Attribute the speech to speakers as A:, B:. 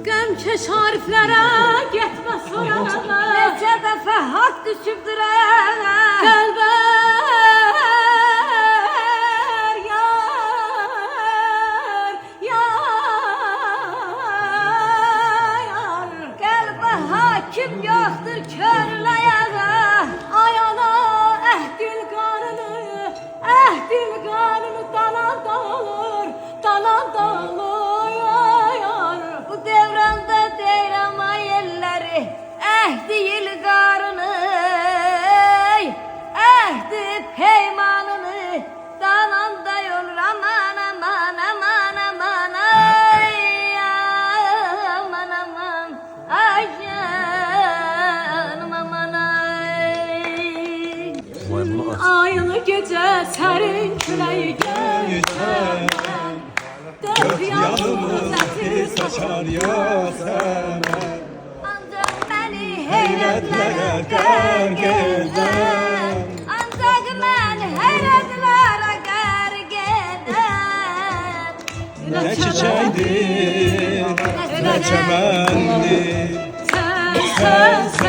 A: Qəmkeş harflərə getmə sorana.
B: Neçə dəfə haqq düşübdür
A: Qəlbər yar
B: Qəlbə hakim yoxdur körlə yağa.
A: Ayana əhdil qanını dalan dağılır yar.
B: Bu devranda deyirəm ay elləri, əhdi il qarını, əhdi peymanını dalanda yolur aman aman aman aman ay aman aman ay canım aman ay.
A: Ayını gecə sərin küləyi gəlsən dörd yanımız ətir saçar
C: Yasemen
B: Ancaq məni heyrətlərə qərq edən, ancaq məni heyrətlərə qərq edən.
C: Ne çiçektir ne çemendir
A: Sen